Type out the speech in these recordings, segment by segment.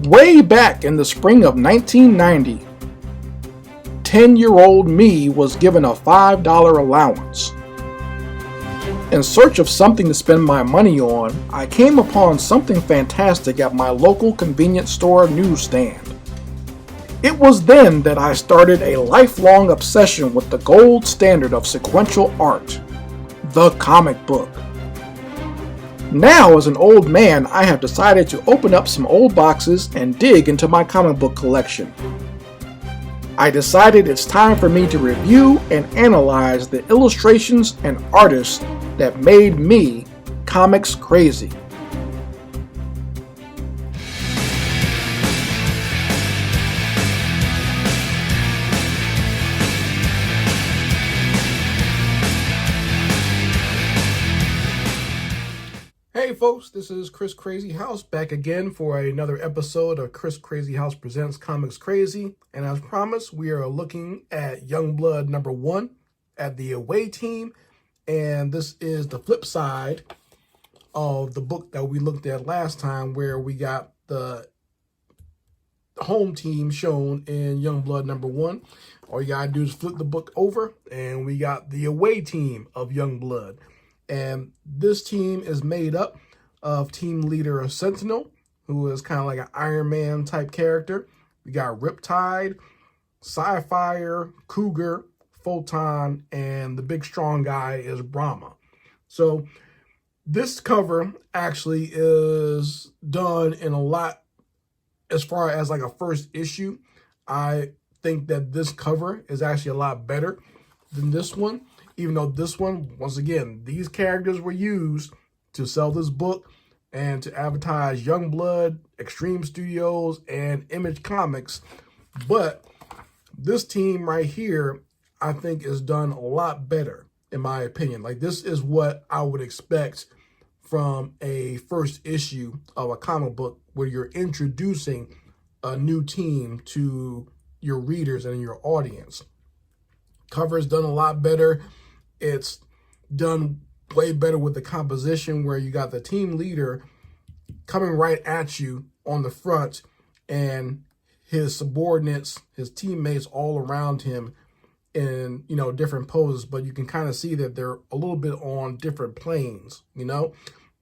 Way back in the spring of 1990, 10-year-old me was given a $5 allowance. In search of something to spend my money on, I came upon something fantastic at my local convenience store newsstand. It was then that I started a lifelong obsession with the gold standard of sequential art, the comic book. Now, as an old man, I have decided to open up some old boxes and dig into my comic book collection. I decided it's time for me to review and analyze the illustrations and artists that made me comics crazy. Hey folks, this is Chris Crazy House back again for another episode of Chris Crazy House Presents Comics Crazy. And as promised, we are looking at Youngblood #1 at the away team. And this is the flip side of the book that we looked at last time, where we got the home team shown in Youngblood #1. All you gotta do is flip the book over and we got the away team of Youngblood. And this team is made up of team leader Sentinel, who is kind of like an Iron Man type character. We got Riptide, Psi-Fire, Cougar, Photon, and the big strong guy is Brahma. So this cover actually is done in a lot as far as like a first issue. I think that this cover is actually a lot better than this one. Even though this one, once again, these characters were used to sell this book and to advertise Youngblood, Extreme Studios, and Image Comics. But this team right here, I think, is done a lot better, in my opinion. Like, this is what I would expect from a first issue of a comic book where you're introducing a new team to your readers and your audience. Cover is done a lot better. It's done way better with the composition, where you got the team leader coming right at you on the front and his subordinates, his teammates all around him in, different poses. But you can kind of see that they're a little bit on different planes,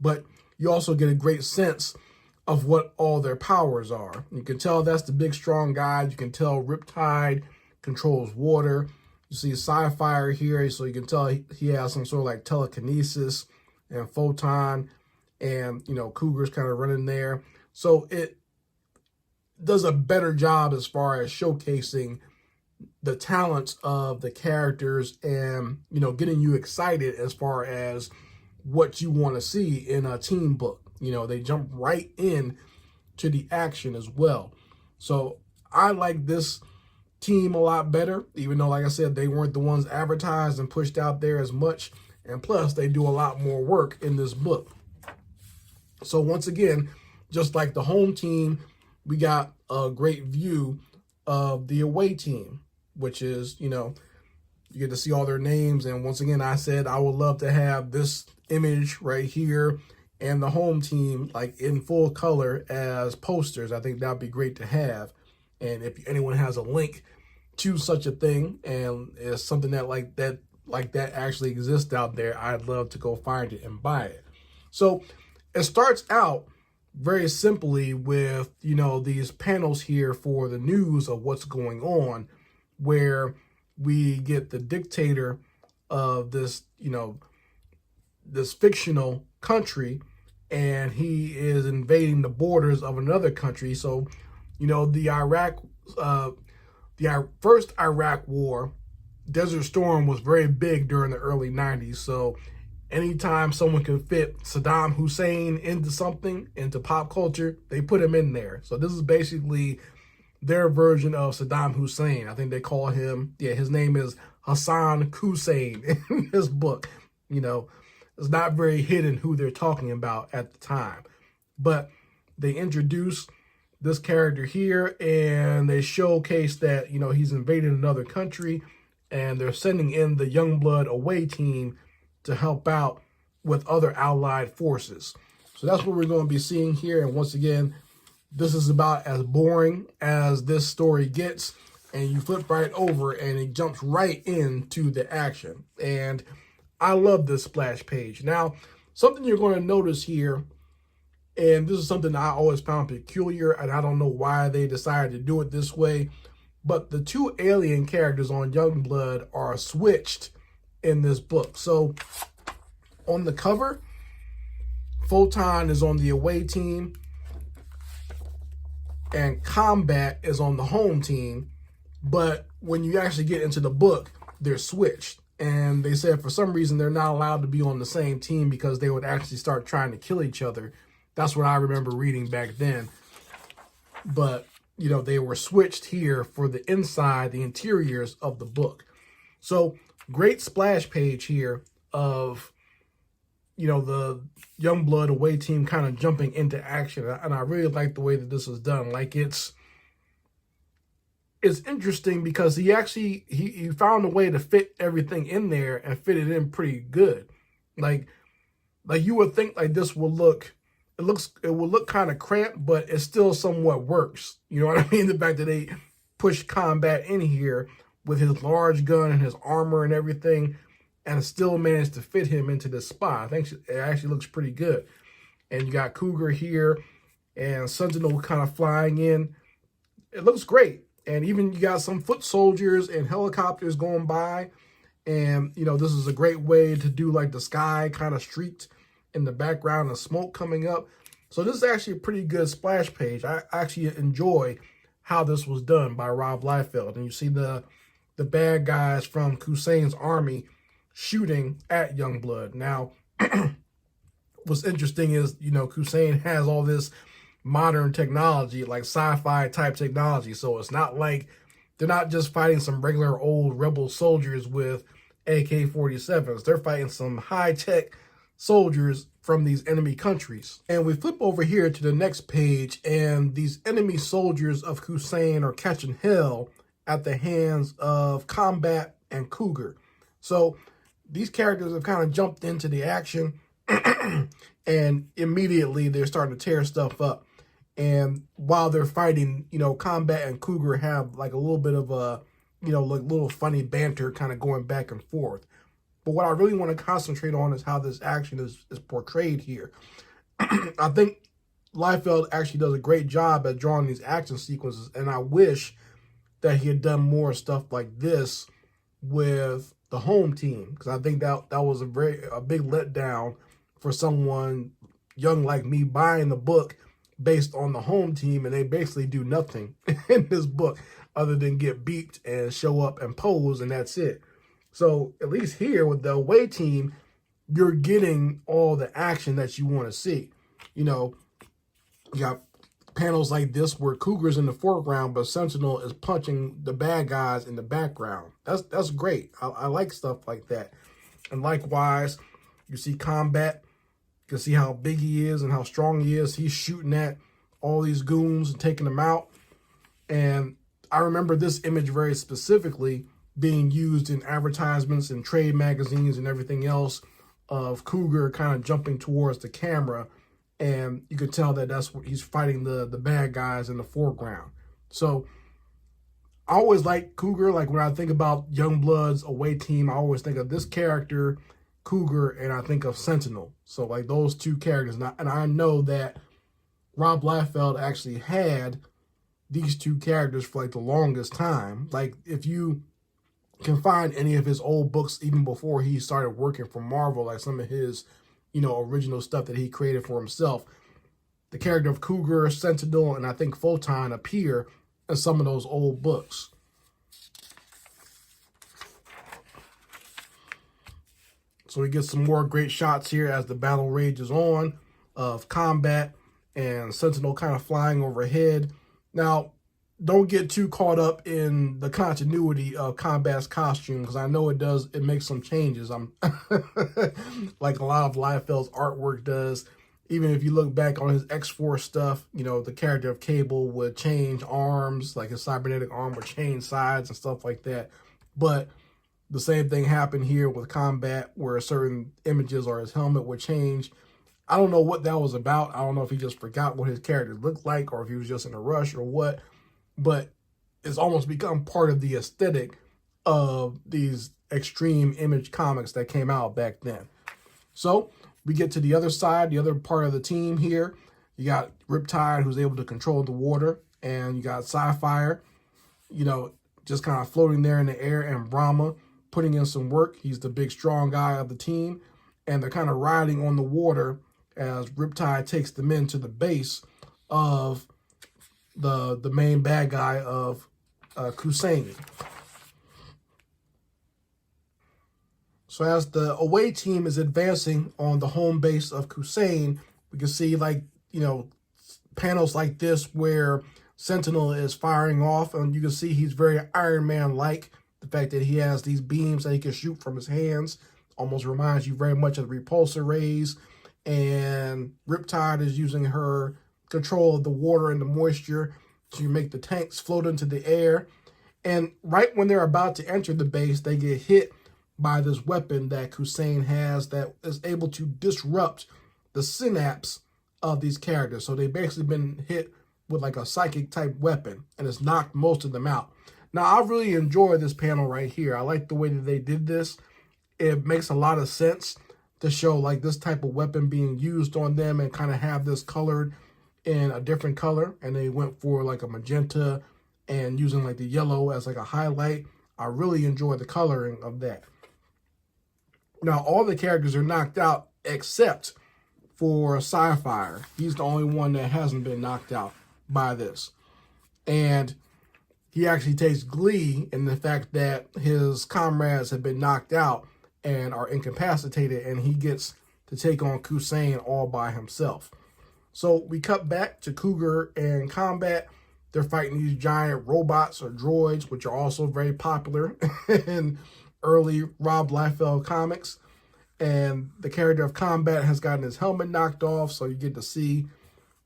But you also get a great sense of what all their powers are. You can tell that's the big strong guy. You can tell Riptide controls water. You see Psi-Fire here, so you can tell he has some sort of like telekinesis, and Photon and, Cougar's kind of running there. So it does a better job as far as showcasing the talents of the characters and, getting you excited as far as what you want to see in a team book. They jump right in to the action as well. So I like this team a lot better, even though, like I said, they weren't the ones advertised and pushed out there as much. And plus, they do a lot more work in this book. So once again, just like the home team, we got a great view of the away team, which is, you get to see all their names. And once again, I said I would love to have this image right here and the home team like in full color as posters. I think that'd be great to have. And if anyone has a link to such a thing and it's something that like that actually exists out there, I'd love to go find it and buy it. So it starts out very simply with, these panels here for the news of what's going on, where we get the dictator of this, this fictional country, and he is invading the borders of another country. So, the first Iraq war, Desert Storm was very big during the early 90s. So anytime someone can fit Saddam Hussein into something, into pop culture, they put him in there. So this is basically their version of Saddam Hussein. I think they call him, his name is Hassan Hussein in this book. It's not very hidden who they're talking about at the time. But they introduce this character here, and they showcase that, he's invaded another country, and they're sending in the Youngblood away team to help out with other allied forces. So that's what we're going to be seeing here. And once again, this is about as boring as this story gets, and you flip right over and it jumps right into the action. And I love this splash page. Now, something you're going to notice here, and this is something I always found peculiar, and I don't know why they decided to do it this way, but the two alien characters on Youngblood are switched in this book. So on the cover, Photon is on the away team and Combat is on the home team. But when you actually get into the book, they're switched. And they said for some reason they're not allowed to be on the same team because they would actually start trying to kill each other. That's what I remember reading back then. But, you know, they were switched here for the inside, the interiors of the book. So great splash page here of, you know, the Youngblood away team kind of jumping into action. And I really like the way that this is done. Like, it's interesting because he actually, he found a way to fit everything in there and fit it in pretty good. Like you would think like this will look, it will look kind of cramped, but it still somewhat works. You know what I mean? The fact that they push Combat in here with his large gun and his armor and everything, and still managed to fit him into this spot. I think it actually looks pretty good. And you got Cougar here and Sentinel kind of flying in. It looks great. And even you got some foot soldiers and helicopters going by. And, you know, this is a great way to do like the sky kind of streaked in the background and smoke coming up. So this is actually a pretty good splash page. I actually enjoy how this was done by Rob Liefeld. And you see the bad guys from Kusain's army shooting at Youngblood. Now, what's interesting is, you know, Kusain has all this modern technology, like sci-fi type technology. So it's not like they're not just fighting some regular old rebel soldiers with AK-47s. They're fighting some high-tech soldiers from these enemy countries. And we flip over here to the next page, and these enemy soldiers of Kusain are catching hell at the hands of Combat and Cougar. So these characters have kind of jumped into the action and immediately they're starting to tear stuff up. And while they're fighting, you know, Combat and Cougar have like a little bit of a, you know, like little funny banter kind of going back and forth. But what I really want to concentrate on is how this action is portrayed here. I think Liefeld actually does a great job at drawing these action sequences, and I wish that he had done more stuff like this with the home team, because I think that was a big letdown for someone young like me buying the book based on the home team, and they basically do nothing in this book other than get beeped and show up and pose, and that's it. So at least here with the away team, you're getting all the action that you want to see. You know, you got panels like this where Cougar's in the foreground, but Sentinel is punching the bad guys in the background. That's great. I like stuff like that. And likewise, you see Combat. You can see how big he is and how strong he is. He's shooting at all these goons and taking them out. And I remember this image very specifically being used in advertisements and trade magazines and everything else of Cougar kind of jumping towards the camera. And you could tell that that's what he's fighting the bad guys in the foreground. So I always like Cougar. Like when I think about Youngblood's away team, I always think of this character, Cougar, and I think of Sentinel. So like those two characters. And I know that Rob Liefeld actually had these two characters for like the longest time. Like if you can find any of his old books, even before he started working for Marvel, like some of his, you know, original stuff that he created for himself, the character of Cougar, Sentinel, and I think Photon appear in some of those old books. So we get some more great shots here as the battle rages on of Combat and Sentinel kind of flying overhead. Now, don't get too caught up in the continuity of Combat's costume, because I know it makes some changes. I'm like a lot of Liefeld's artwork does. Even if you look back on his X-Force stuff, you know, the character of Cable would change arms, like his cybernetic arm would change sides and stuff like that. But the same thing happened here with Combat, where certain images or his helmet would change. I don't know what that was about. I don't know if he just forgot what his character looked like or if he was just in a rush or what, but it's almost become part of the aesthetic of these extreme image comics that came out back then. So we get to the other side, the other part of the team here. You got Riptide, who's able to control the water, and you got Psi-Fire, you know, just kind of floating there in the air, and Brahma putting in some work. He's the big, strong guy of the team, and they're kind of riding on the water as Riptide takes them into the base of the main bad guy of Kusain. So as the away team is advancing on the home base of Kusain, we can see, like, you know, panels like this where Sentinel is firing off, and you can see he's very Iron Man-like. The fact that he has these beams that he can shoot from his hands almost reminds you very much of the repulsor rays. And Riptide is using her control of the water and the moisture to make the tanks float into the air. And right when they're about to enter the base, they get hit by this weapon that Kusain has that is able to disrupt the synapse of these characters. So they've basically been hit with like a psychic type weapon, and it's knocked most of them out. Now, I really enjoy this panel right here. I like the way that they did this. It makes a lot of sense to show like this type of weapon being used on them and kind of have this colored in a different color. And they went for like a magenta and using like the yellow as like a highlight. I really enjoy the coloring of that. Now, all the characters are knocked out except for Psi-Fire. He's the only one that hasn't been knocked out by this. And he actually takes glee in the fact that his comrades have been knocked out and are incapacitated, and he gets to take on Kusain all by himself. So we cut back to Cougar and Combat. They're fighting these giant robots or droids, which are also very popular in early Rob Liefeld comics. And the character of Combat has gotten his helmet knocked off, so you get to see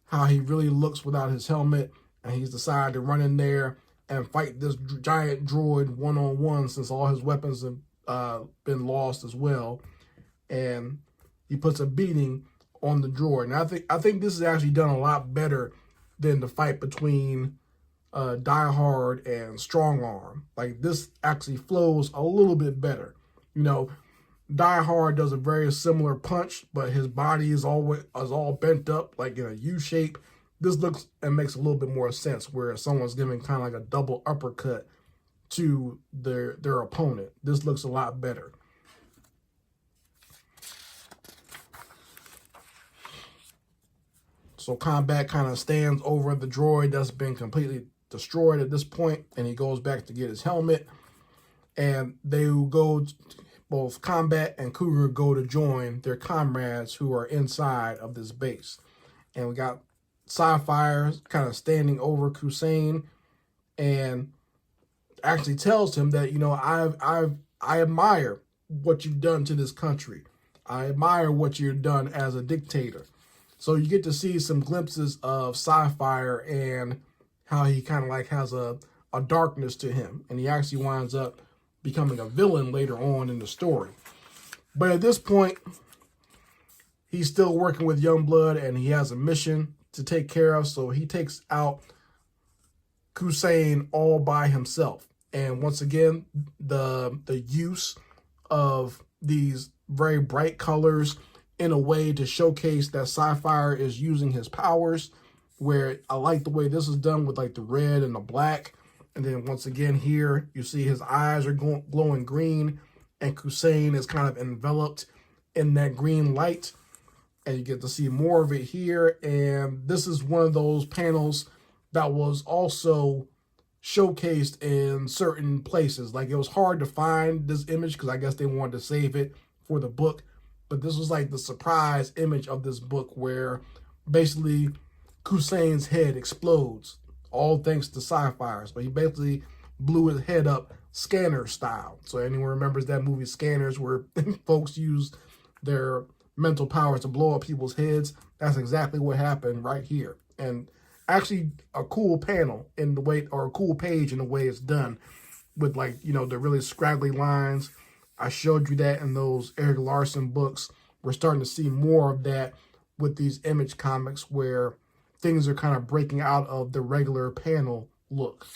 how he really looks without his helmet. And he's decided to run in there and fight this giant droid one-on-one, since all his weapons have been lost as well. And he puts a beating on the droid. And I think this is actually done a lot better than the fight between Die Hard and Strong Arm. Like, this actually flows a little bit better. You know, Die Hard does a very similar punch, but his body is all bent up like in a U shape. This looks and makes a little bit more sense where someone's giving kind of like a double uppercut to their opponent. This looks a lot better. So Combat kind of stands over the droid that's been completely destroyed at this point, and he goes back to get his helmet. And they go, both Combat and Cougar go to join their comrades who are inside of this base. And we got Psi-Fire kind of standing over Kusain and actually tells him that, you know, I admire what you've done to this country. I admire what you've done as a dictator. So you get to see some glimpses of Psi-Fire and how he kind of like has a darkness to him. And he actually winds up becoming a villain later on in the story. But at this point, he's still working with Youngblood, and he has a mission to take care of. So he takes out Kusain all by himself. And once again, the use of these very bright colors in a way to showcase that Psi-Fire is using his powers, where I like the way this is done with like the red and the black. And then once again here, you see his eyes are glowing green, and Kusain is kind of enveloped in that green light. And you get to see more of it here. And this is one of those panels that was also showcased in certain places. Like, it was hard to find this image because I guess they wanted to save it for the book. But this was like the surprise image of this book, where basically Kusain's head explodes, all thanks to Psi-Fire. So he basically blew his head up Scanner style. So anyone remembers that movie Scanners, where folks use their mental powers to blow up people's heads? That's exactly what happened right here. And actually a cool panel in the way, or a cool page in the way it's done, with like, you know, the really scraggly lines. I showed you that in those Eric Larson books. We're starting to see more of that with these Image comics where things are kind of breaking out of the regular panel look.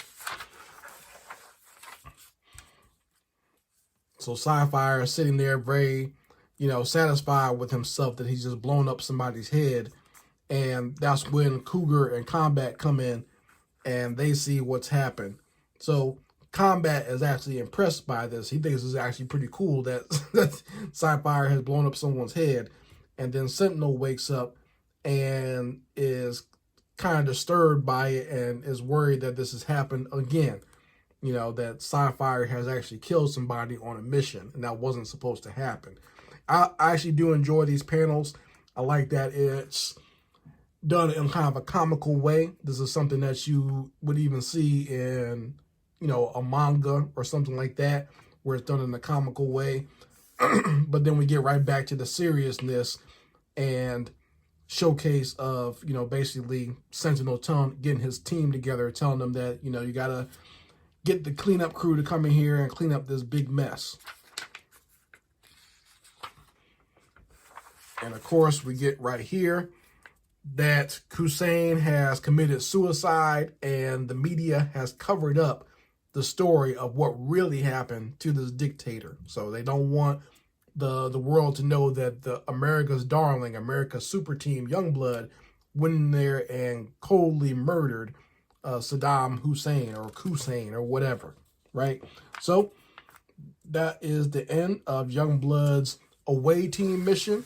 So Psi-Fire is sitting there very, satisfied with himself that he's just blown up somebody's head. And that's when Cougar and Combat come in and they see what's happened. So Combat is actually impressed by this. He thinks it's actually pretty cool that, that Psi-Fire has blown up someone's head. And then Sentinel wakes up and is kind of disturbed by it and is worried that this has happened again. That Psi-Fire has actually killed somebody on a mission, and that wasn't supposed to happen. I actually do enjoy these panels. I like that it's done in kind of a comical way. This is something that you would even see in, a manga or something like that, where it's done in a comical way. But then we get right back to the seriousness and showcase of, basically Sentinel getting his team together, telling them that, you got to get the cleanup crew to come in here and clean up this big mess. And of course, we get right here that Hussein has committed suicide and the media has covered up the story of what really happened to this dictator. So they don't want the world to know that the America's darling, America's super team, Youngblood, went in there and coldly murdered Saddam Hussein or whatever, right? So that is the end of Youngblood's away team mission.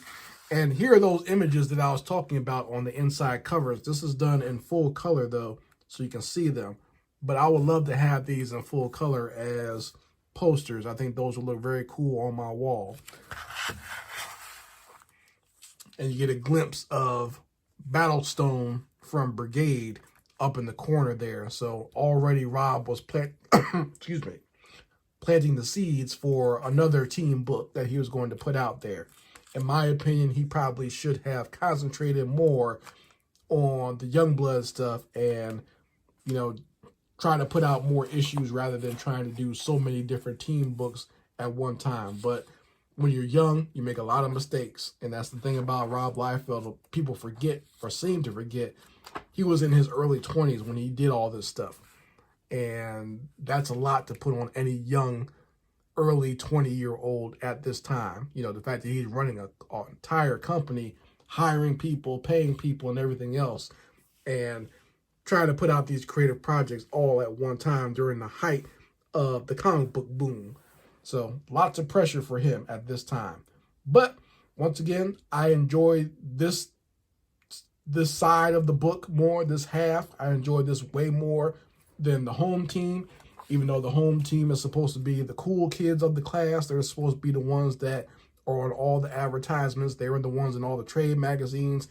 And here are those images that I was talking about on the inside covers. This is done in full color though, so you can see them. But I would love to have these in full color as posters. I think those would look very cool on my wall. And you get a glimpse of Battlestone from Brigade up in the corner there. So already Rob was excuse me, planting the seeds for another team book that he was going to put out there. In my opinion, he probably should have concentrated more on the Youngblood stuff and, trying to put out more issues rather than trying to do so many different team books at one time. But when you're young, you make a lot of mistakes. And that's the thing about Rob Liefeld. People forget or seem to forget he was in his early 20s when he did all this stuff. And that's a lot to put on any young, early 20-year-old at this time. The fact that he's running an entire company, hiring people, paying people, and everything else, and trying to put out these creative projects all at one time during the height of the comic book boom. So lots of pressure for him at this time. But once again, I enjoy this side of the book more, this half. I enjoy this way more than the home team, even though the home team is supposed to be the cool kids of the class. They're supposed to be the ones that are on all the advertisements. They were the ones in all the trade magazines.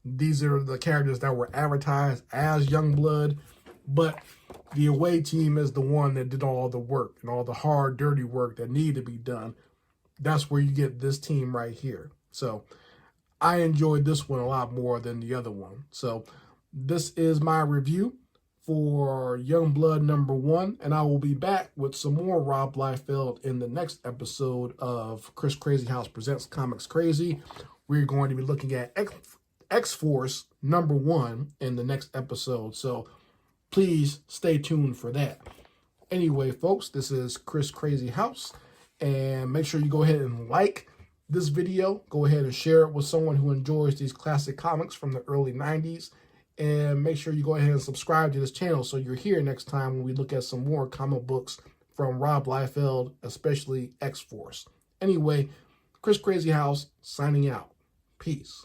These are the characters that were advertised as Youngblood, but the away team is the one that did all the work and all the hard, dirty work that needed to be done. That's where you get this team right here. So I enjoyed this one a lot more than the other one. So this is my review for Youngblood #1, and I will be back with some more Rob Liefeld in the next episode of Chris Crazy House Presents Comics Crazy. We're going to be looking at X-Force #1 in the next episode, so please stay tuned for that. Anyway, folks, this is Chris Crazy House, and make sure you go ahead and like this video. Go ahead and share it with someone who enjoys these classic comics from the early 90s, and make sure you go ahead and subscribe to this channel so you're here next time when we look at some more comic books from Rob Liefeld, especially X-Force. Anyway, Chris Crazy House signing out. Peace.